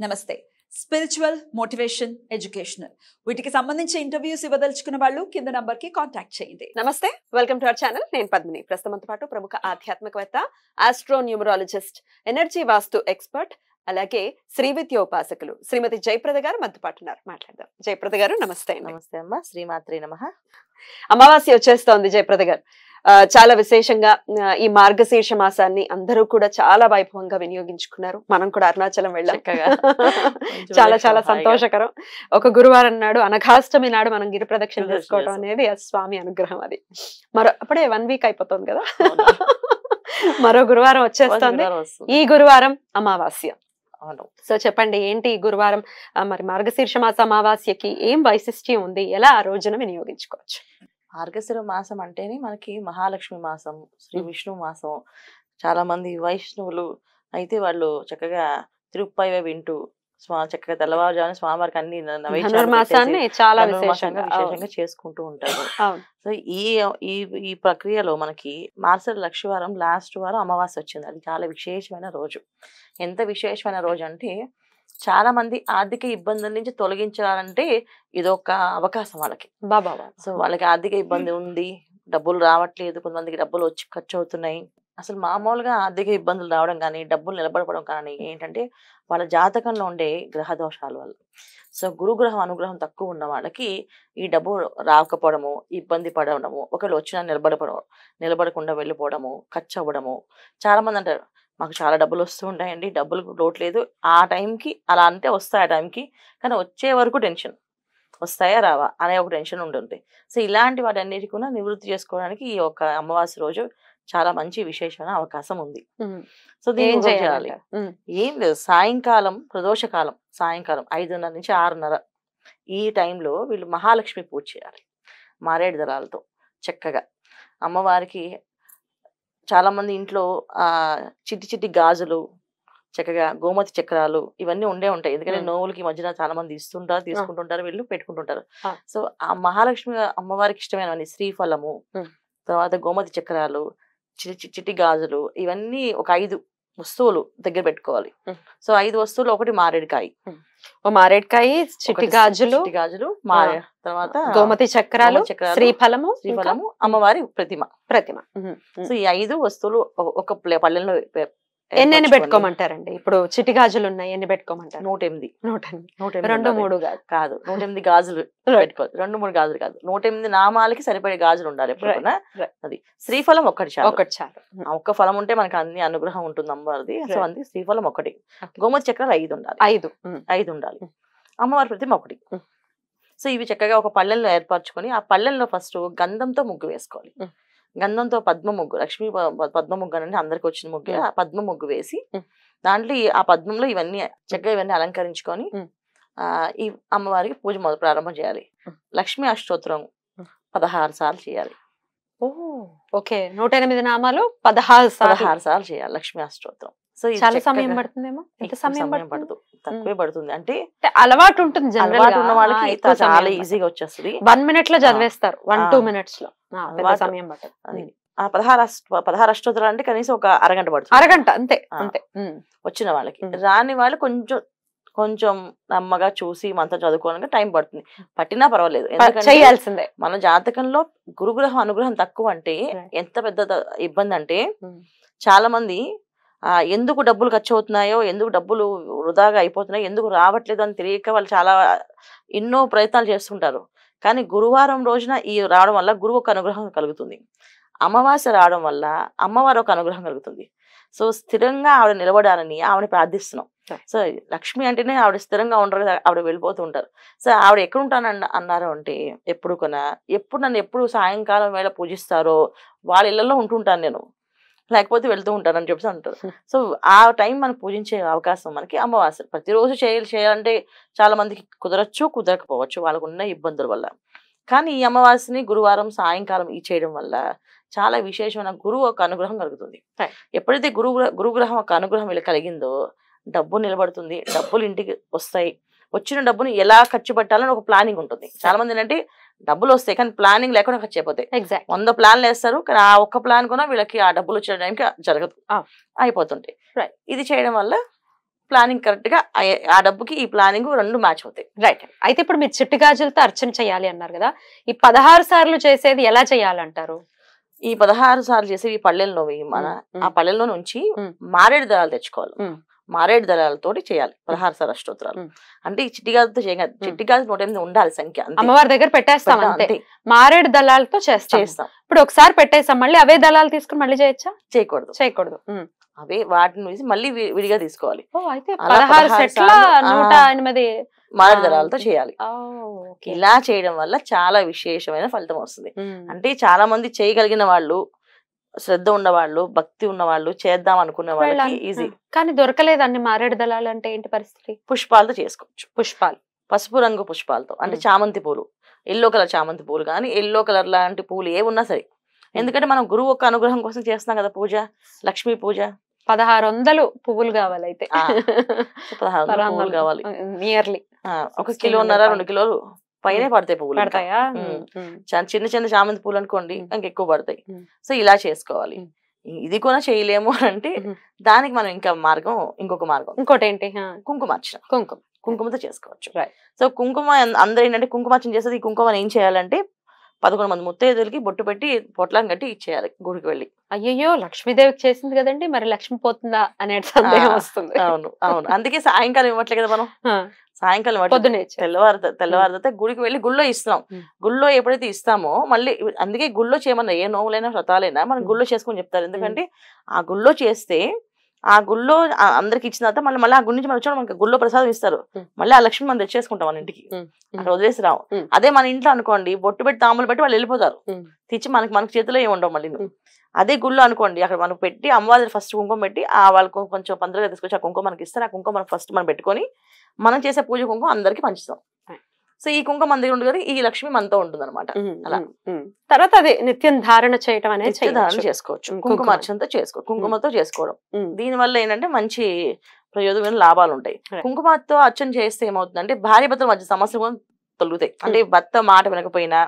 నమస్తే. Spiritual, motivation, educational వీటికి సంబంధించి ఇంటర్వ్యూస్ ఇవ్వదలుచుకున్న వాళ్ళు కింద నంబర్ కి కాంటాక్ట్ చేయండి. నమస్తే, వెల్కమ్ టు అవర్ ఛానల్. నేను పద్మిని. ప్రస్తుతంతో పాటు ప్రముఖ ఆధ్యాత్మికవేత్త, ఆస్ట్రో న్యూమరాలజిస్ట్, ఎనర్జీ వాస్తు ఎక్స్పర్ట్, అలాగే శ్రీవిద్యోపాసకులు శ్రీమతి జయప్రద గారు మనతో పాటు ఉన్నారు. మాట్లాడదాం. జయప్రద గారు నమస్తే. నమస్తే అమ్మ. శ్రీమాత్రే నమః. అమావాస్య వచ్చేస్తోంది జయప్రద గారు. చాలా విశేషంగా ఈ మార్గశీర్ష మాసాన్ని అందరూ కూడా చాలా వైభవంగా వినియోగించుకున్నారు. మనం కూడా అరుణాచలం వెళ్ళాం. చాలా చాలా సంతోషకరం. ఒక గురువారం నాడు అనఘాష్టమి నాడు మనం గిరి ప్రదక్షిణ చేసుకోవడం అనేది ఆ స్వామి అనుగ్రహం. అది అప్పుడే 1 వీక్ అయిపోతుంది కదా. మరో గురువారం వచ్చేస్తుంది. ఈ గురువారం అమావాస్య. సో చెప్పండి, ఏంటి ఈ గురువారం మరి మార్గశీర్ష మాస అమావాస్యకి ఏం వైశిష్ట్యం ఉంది, ఎలా ఆ రోజున వినియోగించుకోవచ్చు? మార్గశిర మాసం అంటేనే మనకి మహాలక్ష్మి మాసం, శ్రీ విష్ణు మాసం. చాలా మంది వైష్ణవులు అయితే వాళ్ళు చక్కగా తిరుప్పైవ వింటూ చక్కగా తెల్లవారుజామున స్వామివారికి అన్ని మాసాన్ని చాలా విశేషంగా చేసుకుంటూ ఉంటారు. సో ఈ ప్రక్రియలో మనకి మార్గశిర లక్షవారం లాస్ట్ వారం అమావాస్య వచ్చింది. అది చాలా విశేషమైన రోజు. ఎంత విశేషమైన రోజు అంటే చాలా మంది ఆర్థిక ఇబ్బందుల నుంచి తొలగించాలంటే ఇదొక అవకాశం వాళ్ళకి. సో వాళ్ళకి ఆర్థిక ఇబ్బంది ఉంది, డబ్బులు రావట్లేదు, కొంతమందికి డబ్బులు వచ్చి ఖర్చు అవుతున్నాయి. అసలు మామూలుగా ఆర్థిక ఇబ్బందులు రావడం కానీ డబ్బులు నిలబడపడం కానీ ఏంటంటే వాళ్ళ జాతకంలో ఉండే గ్రహ దోషాల వల్ల. సో గురుగ్రహం అనుగ్రహం తక్కువ ఉన్న వాళ్ళకి ఈ డబ్బు రాకపోవడము, ఇబ్బంది పడడము, ఒకళ్ళు వచ్చినా నిలబడకుండా వెళ్ళిపోవడము, ఖర్చు అవ్వడము. చాలా మంది అంటారు మాకు చాలా డబ్బులు వస్తూ ఉంటాయండి, డబ్బులు లోటు లేదు. ఆ టైంకి అలా అంటే వస్తాయి, ఆ టైంకి కానీ వచ్చే వరకు టెన్షన్, వస్తాయా రావా అనే ఒక టెన్షన్ ఉంటుంది. సో ఇలాంటి వాటన్నిటి కూడా నివృత్తి చేసుకోవడానికి ఈ ఒక అమావాస్య రోజు చాలా మంచి విశేషమైన అవకాశం ఉంది. సో దీన్ని చేయాలి ఏం లేదు, సాయంకాలం ప్రదోషకాలం సాయంకాలం 5:30 నుంచి 6:30 ఈ టైంలో వీళ్ళు మహాలక్ష్మి పూజ చేయాలి. మారేడు దళాలతో చక్కగా అమ్మవారికి. చాలా మంది ఇంట్లో చిట్టి చిట్టి గాజులు, చక్కగా గోమతి చక్రాలు ఇవన్నీ ఉంటాయి. ఎందుకంటే నోవులకి మధ్యన చాలా మంది తీసుకుంటుంటారు, వీళ్ళు పెట్టుకుంటుంటారు. సో ఆ మహాలక్ష్మి అమ్మవారికి ఇష్టమైనవన్నీ శ్రీఫలము, తర్వాత గోమతి చక్రాలు, చిట్టి గాజులు, ఇవన్నీ ఒక 5 వస్తువులు దగ్గర పెట్టుకోవాలి. సో 5 వస్తువులు, ఒకటి మారేడుకాయ, చిట్టి గాజులు, తర్వాత గోమతి చక్రాలు, శ్రీఫలము, అమ్మవారి ప్రతిమ. సో ఈ 5 వస్తువులు ఒక పల్లెల్లో ఎన్ని పెట్టుకోమంటారండి? ఇప్పుడు చిట్టి గాజులు ఉన్నాయి, ఎన్ని పెట్టుకోమంటారు? 108. 2, 3 కాదు, 108 గాజులు పెట్టుకోవాలి. 2, 3 గాజులు కాదు, 108 నామాలకి సరిపడే గాజులు ఉండాలి ఎప్పుడైనా. అది శ్రీఫలం ఒకటి చాలు. ఒక్క ఫలం ఉంటే మనకి అన్ని అనుగ్రహం ఉంటుంది అమ్మవారిది. సో అందుకే శ్రీఫలం ఒకటి. గోమతి చక్రాలు 5 ఉండాలి. 5 ఉండాలి. అమ్మవారి ప్రతిమ ఒకటి. సో ఇవి చక్కగా ఒక పళ్ళెంలో ఏర్పరచుకొని ఆ పళ్ళెంలో ఫస్ట్ గంధంతో ముగ్గు వేసుకోవాలి. గంధంతో పద్మ ముగ్గు, లక్ష్మీ పద్మ ముగ్గు అంటే అందరికి వచ్చిన ముగ్గు. ఆ పద్మ ముగ్గు వేసి దాంట్లో ఆ పద్మంలో ఇవన్నీ చక్కగా ఇవన్నీ అలంకరించుకొని ఈ అమ్మవారికి పూజ ప్రారంభం చేయాలి. లక్ష్మీ అష్టోత్తరం 16 సార్లు చేయాలి. ఓకే, 108 నామాలు 16 సార్లు చేయాలి లక్ష్మీ అష్టోత్తరం. సో చాలా సమయం పడుతుందేమో. ఎంత సమయం పడుతుంది? తక్కువే పడుతుంది. అంటే అలవాటు ఉంటుంది, అలవాటు ఉన్న వాళ్ళకి చాలా ఈజీగా వచ్చేస్తుంది. 1 minute లో చదివేస్తారు, 1-2 minutes లో. సమయం పడుతుంది. ఆ 16 అష్టోత్తరాలు అంటే కనీసం ఒక అరగంట పడుతుంది. అరగంట అంతే. వచ్చిన వాళ్ళకి. రాని వాళ్ళు కొంచెం నమ్మగా చూసి మంత్రం చదువుకోవడానికి టైం పడుతుంది. పట్టినా పర్వాలేదు, చేయాల్సిందే. మన జాతకంలో గురుగ్రహం అనుగ్రహం తక్కువ అంటే ఎంత పెద్ద ఇబ్బంది అంటే చాలా మంది ఎందుకు డబ్బులు ఖర్చు అవుతున్నాయో, ఎందుకు డబ్బులు వృధాగా అయిపోతున్నాయో, ఎందుకు రావట్లేదు అని తెలియక వాళ్ళు చాలా ఎన్నో ప్రయత్నాలు చేస్తుంటారు. కానీ గురువారం రోజున ఈ రావడం వల్ల గురువు ఒక అనుగ్రహం కలుగుతుంది. అమావాస్య రావడం వల్ల అమ్మవారు ఒక అనుగ్రహం కలుగుతుంది. సో స్థిరంగా ఆవిడ నిలబడాలని ఆవిడ ప్రార్థిస్తున్నాం. సో లక్ష్మి అంటేనే ఆవిడ స్థిరంగా ఉండరు, ఆవిడ వెళ్ళిపోతూ ఉంటారు. సో ఆవిడ ఎక్కడ ఉంటాను అన్నారు అంటే ఎప్పుడు నన్ను సాయంకాలం వేళ పూజిస్తారో వాళ్ళ ఇళ్లలో ఉంటుంటాను నేను, లేకపోతే వెళ్తూ ఉంటానని చెప్పి అంటారు. సో ఆ టైం మనం పూజించే అవకాశం మనకి అమావాస్య. ప్రతిరోజు చేయాలంటే చాలా మందికి కుదరచ్చు, కుదరకపోవచ్చు వాళ్ళకు ఉన్న ఇబ్బందుల వల్ల. కానీ ఈ అమావాస్యని గురువారం సాయంకాలం చేయడం వల్ల చాలా విశేషమైన గురువు ఒక అనుగ్రహం కలుగుతుంది. ఎప్పుడైతే గురుగ్రహం ఒక అనుగ్రహం వీళ్ళకి కలిగిందో డబ్బు నిలబడుతుంది, డబ్బులు ఇంటికి వస్తాయి. వచ్చిన డబ్బుని ఎలా ఖర్చు పెట్టాలని ఒక ప్లానింగ్ ఉంటుంది. చాలా మంది ఏంటంటే డబ్బులు వస్తాయి కానీ ప్లానింగ్ లేకుండా ఖర్చు అయిపోతాయి. 100 ప్లాన్లు వేస్తారు కానీ ఆ ఒక్క ప్లాన్ కూడా వీళ్ళకి ఆ డబ్బులు వచ్చే టైంకి జరగదు, అయిపోతుంటాయి. ఇది చేయడం వల్ల ప్లానింగ్ కరెక్ట్ గా ఆ డబ్బుకి ఈ ప్లానింగ్ రెండు మ్యాచ్ అవుతాయి. రైట్. అయితే ఇప్పుడు మీరు చిట్టి గాజులతో అర్చన చేయాలి అన్నారు కదా, ఈ 16 సార్లు చేసేది ఎలా చేయాలంటారు? ఈ 16 సార్లు చేసి ఈ పళ్ళెల్లో మన ఆ పళ్ళెల్లో నుంచి మారేడు దళాలు తెచ్చుకోవాలి. మారేడు దళాలతోటి చేయాలి 16 సార్లు అష్టోత్తరాలు. అంటే ఈ చిట్టి గాజులతో చేయాలి. చిట్టి గాజు 108 ఉండాలి సంఖ్య. అమ్మవారి దగ్గర పెట్టేస్తాం అంతే. మారేడు దళాలతో చేస్తాం. ఇప్పుడు ఒకసారి పెట్టేస్తాం, మళ్ళీ అవే దళాలు తీసుకుని మళ్ళీ చేయొచ్చా? చేయకూడదు. అవే వాటిని వేసి మళ్ళీ విడిగా తీసుకోవాలి. 16 సెట్ల 108 మారేడు దళాలతో చేయాలి. ఇలా చేయడం వల్ల చాలా విశేషమైన ఫలితం వస్తుంది. అంటే చాలా మంది చేయగలిగిన వాళ్ళు, శ్రద్ధ ఉన్నవాళ్ళు, భక్తి ఉన్నవాళ్ళు, చేద్దాం అనుకునే వాళ్ళకి ఈజీ. కానీ దొరకలేదు అన్ని మారేడు దళాలు అంటే ఏంటి పరిస్థితి? పుష్పాలతో చేసుకోవచ్చు. పుష్పాలు, పసుపు రంగు పుష్పాలతో, అంటే చామంతి పూలు, ఎల్లో కలర్ చామంతి పూలు కానీ ఎల్లో కలర్ లాంటి పూలు ఏ ఉన్నా సరే. ఎందుకంటే మనం గురువు యొక్క అనుగ్రహం కోసం చేస్తున్నాం కదా పూజ, లక్ష్మీ పూజ. 1600 పువ్వులు కావాలి అయితే. 1600 పువ్వులు కావాలి. నియర్లీ 1 కిలోన్నర 2 కిలోలు పైనే పడతాయి పువ్వులు. పడతాయా? చిన్న చిన్న చామంతి పూలు అనుకోండి ఇంకెక్కువ పడతాయి. సో ఇలా చేసుకోవాలి. ఇది కూడా చేయలేము అంటే దానికి మనం ఇంకొక మార్గం ఇంకోటి ఏంటి? కుంకుమార్చన. కుంకుమతో చేసుకోవచ్చు. సో కుంకుమ అందరూ ఏంటంటే కుంకుమార్చన చేసేది. ఈ కుంకుమని ఏం చేయాలంటే 11 మంది ముత్తైదులకి బొట్టు పెట్టి పొట్లం కట్టి ఇచ్చేయాలి గుడికి వెళ్ళి. అయ్యో, లక్ష్మీదేవికి చేసింది కదండి, మరి లక్ష్మి పోతుందా అనే సందేహం వస్తుంది. అవును. అందుకే సాయంకాలం ఇవ్వట్లే కదా మనం. సాయంకాలం తెల్లవారితే గుడికి వెళ్ళి గుళ్ళో ఇస్తాం. గుళ్ళో ఎప్పుడైతే ఇస్తామో మళ్ళీ అందుకే గుళ్ళో చేయమన్నా, ఏ నోములైనా వ్రతాలైనా మనం గుళ్ళో చేసుకొని చెప్తారు. ఎందుకంటే ఆ గుళ్ళో చేస్తే ఆ గుళ్ళో అందరికి ఇచ్చిన తర్వాత మళ్ళీ ఆ గుడి నుంచి మనం వచ్చాడు మనకి గుళ్ళో ప్రసాదం ఇస్తారు. మళ్ళీ ఆ లక్ష్మి మనం తెచ్చేసుకుంటాం మన ఇంటికి, అక్కడ వదిలేసి రావు. అదే మన ఇంట్లో అనుకోండి బొట్టు పెట్టి తాములు పెట్టి వాళ్ళు వెళ్ళిపోతారు, తెచ్చి మనకి చేతిలో ఏమి ఉండవు. మళ్ళీ అదే గుళ్ళో అనుకోండి అక్కడ మనకు పెట్టి అమ్మవారి ఫస్ట్ కుంకుమ పెట్టి ఆ వాళ్ళకు కొంచెం పందిరిగా తీసుకొచ్చి ఆ కుంకుమ మనకి ఇస్తారు. ఆ కుంకుమ మనం ఫస్ట్ మనం పెట్టుకొని మనం చేసే పూజ కుంకుమ అందరికి పంచుతాం. సో ఈ కుంకుమ మన దగ్గర ఉండదు, ఈ లక్ష్మి మనతో ఉంటుంది అనమాట. అలా తర్వాత అదే నిత్యం ధారణ చేయటం అనేది ధారణ చేసుకోవచ్చు. కుంకుమార్చనతో కుంకుమతో చేసుకోవడం. దీని వల్ల ఏంటంటే మంచి ప్రయోజనమైన లాభాలు ఉంటాయి. కుంకుమతో అర్చన చేస్తే ఏమవుతుందంటే భార్య భర్తల మధ్య సమస్యలు కూడా తొలుగుతాయి. అంటే భర్త మాట వినకపోయినా,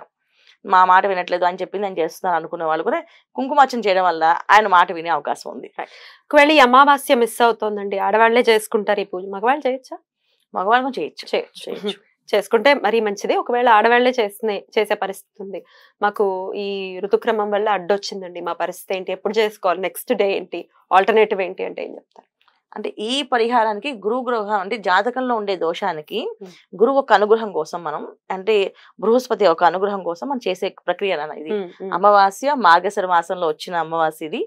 మా మాట వినట్లేదు అని చెప్పి నేను చేస్తున్నాను అనుకునే వాళ్ళు కూడా కుంకుమార్చన చేయడం వల్ల ఆయన మాట వినే అవకాశం ఉంది. ఒకవేళ ఈ అమావాస్య మిస్ అవుతుందండి, ఆడవాళ్లే చేసుకుంటారు ఈ పూజ, మగవాళ్ళు చేయొచ్చా? మగవాళ్ళం చేయొచ్చు. చేసుకుంటే మరీ మంచిది. ఒకవేళ ఆడవాళ్లే చేసే పరిస్థితి ఉంది, మాకు ఈ ఋతుక్రమం వల్ల అడ్డొచ్చిందండి, మా పరిస్థితి ఏంటి, ఎప్పుడు చేసుకోవాలి, నెక్స్ట్ డే ఏంటి, ఆల్టర్నేటివ్ ఏంటి అంటే ఏం చెప్తారు? అంటే ఈ పరిహారానికి గురువు గ్రహం అంటే జాతకంలో ఉండే దోషానికి గురువు ఒక అనుగ్రహం కోసం మనం, అంటే బృహస్పతి ఒక అనుగ్రహం కోసం మనం చేసే ప్రక్రియ ఇది. అమావాస్య మార్గశిర మాసంలో వచ్చిన అమావాస్య ఇది.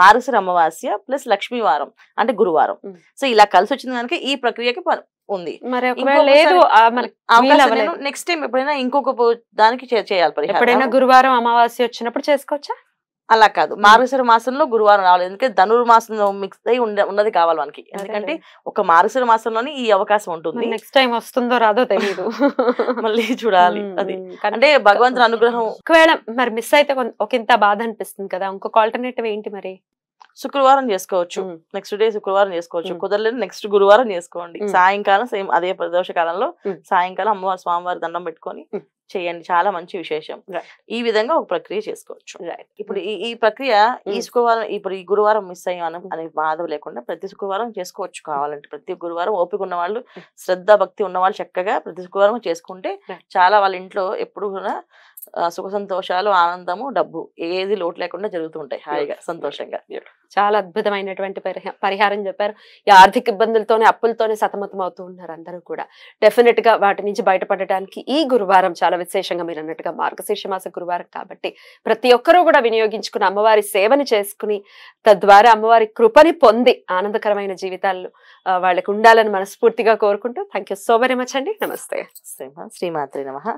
మార్గశిర అమావాస్య ప్లస్ లక్ష్మీవారం అంటే గురువారం. సో ఇలా కలిసి వచ్చిన దానికి ఈ ప్రక్రియకి ఉంది. నెక్స్ట్ టైం ఎప్పుడైనా ఇంకొక దానికి చేయాలి పరిహారం. ఎప్పుడైనా గురువారం అమావాస్య వచ్చినప్పుడు చేసుకోవచ్చా? అలా కాదు, మార్గశిర మాసంలో గురువారం రావాలి. ఎందుకంటే ధనుర్మాసంలో మిక్స్ అయి ఉన్నది కావాలి మనకి. ఎందుకంటే ఒక మార్గశిర మాసంలోనే ఈ అవకాశం ఉంటుంది. నెక్స్ట్ టైం వస్తుందో రాదో తెలియదు, మళ్ళీ చూడాలి. అది అంటే భగవంతుని అనుగ్రహం. ఒకవేళ మరి మిస్ అయితే ఒకంత బాధ అనిపిస్తుంది కదా, ఇంకొక ఆల్టర్నేటివ్ ఏంటి మరి? శుక్రవారం చేసుకోవచ్చు, నెక్స్ట్ డే శుక్రవారం చేసుకోవచ్చు. కుదరలేదు నెక్స్ట్ గురువారం చేసుకోండి. సాయంకాలం సేమ్ అదే ప్రదోష కాలంలో సాయంకాలం అమ్మవారి స్వామివారి దండం పెట్టుకొని చేయండి, చాలా మంచి విశేషం. ఈ విధంగా ఒక ప్రక్రియ చేసుకోవచ్చు. ఇప్పుడు ఈ ప్రక్రియ ఈ శుక్రవారం ఇప్పుడు ఈ గురువారం మిస్ అయ్యాను అనే బాధ లేకుండా ప్రతి శుక్రవారం చేసుకోవచ్చు. కావాలంటే ప్రతి గురువారం ఓపిక ఉన్న వాళ్ళు, శ్రద్ధ భక్తి ఉన్న వాళ్ళు చక్కగా ప్రతి శుక్రవారం చేసుకుంటే చాలా వాళ్ళ ఇంట్లో ఎప్పుడు కూడా సుఖ సంతోషాలు, ఆనందము, డబ్బు ఏది లోటు లేకుండా జరుగుతుంటాయి హాయిగా సంతోషంగా. చాలా అద్భుతమైనటువంటి పరిహారం చెప్పారు. ఈ ఆర్థిక ఇబ్బందులతోనే అప్పులతోనే సతమతం అవుతూ ఉన్నారు అందరూ కూడా. డెఫినెట్ గా వాటి నుంచి బయటపడటానికి ఈ గురువారం చాలా విశేషంగా, మీరు అన్నట్టుగా మార్గశీర్ష మాస గురువారం కాబట్టి ప్రతి ఒక్కరూ కూడా వినియోగించుకుని అమ్మవారి సేవని చేసుకుని తద్వారా అమ్మవారి కృపని పొంది ఆనందకరమైన జీవితాలు వాళ్ళకి ఉండాలని మనస్ఫూర్తిగా కోరుకుంటూ thank you so very much అండి. నమస్తే. శ్రీమాత్రే నమః.